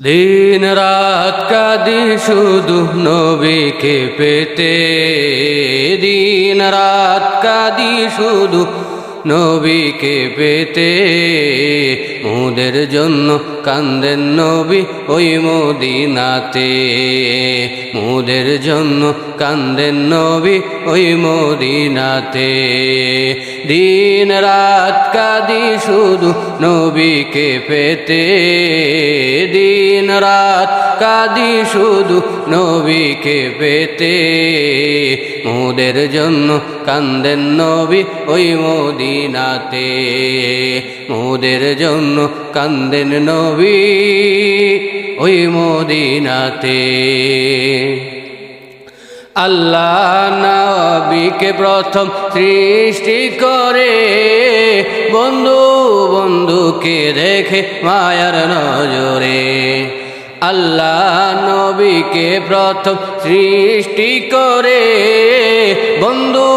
দিন রাত কাঁদি শুধু নবীকে পেতে, দিন রাত কাঁদি শুধু নবীকে পেতে। মোদের জন্য কান্দেন নবী ওই মদিনাতে, মোদের জন্য কান্দেন নবী ওই মদিনাতে। দিন রাত কাঁদি শুধু নবীকে পেতে, দিন রাত কাঁদি শুধু নবীকে পেতে। মোদের জন্য কান্দেন নবী ওই মদিনাতে, মোদের জন্য কান্দেন নবী ওই মদিনাতে। আল্লাহ নবীকে প্রথম সৃষ্টি করে, বন্ধু বন্ধুকে দেখে মায়ার নজরে। আল্লাহ নবীকে প্রথম সৃষ্টি করে, বন্ধু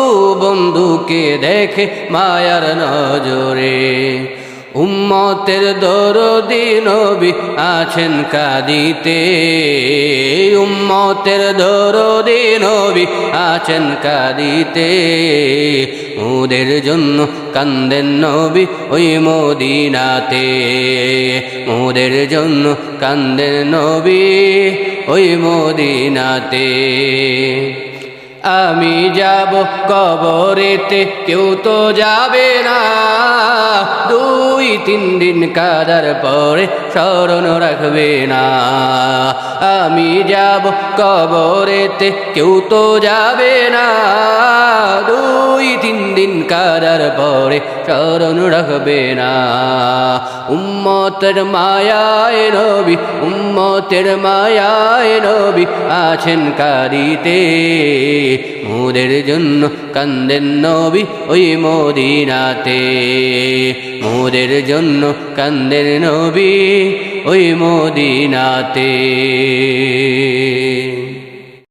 বন্ধুকে দেখে মায়ার নজরে। উম্মতের দরদি নবী আছেন কাঁদিতে, উম্মতের দরদি নবী আছেন কাঁদিতে। মোদের জন্য কান্দেন নবী ওই মদিনাতে, মোদের জন্য কান্দেন নবী ওই মদিনাতে। আমি যাব কবরেতে, কেউ তো যাবে না, 2-3 দিন কাদার পরে স্মরণ রাখবে না। আমি যাব কবরেতে, কেউ তো যাবে না, 2-3 দিন কাদার পরে স্মরণ রাখবে না। উম্মতের মায়ায় নবী, উম্মতের মায়ায় নবী আছেন কাঁদিতে। মোদের জন্য কান্দেন নবী ওই মদিনাতে, মোদের জন্য কান্দেন নবী ওই মদিনাতে।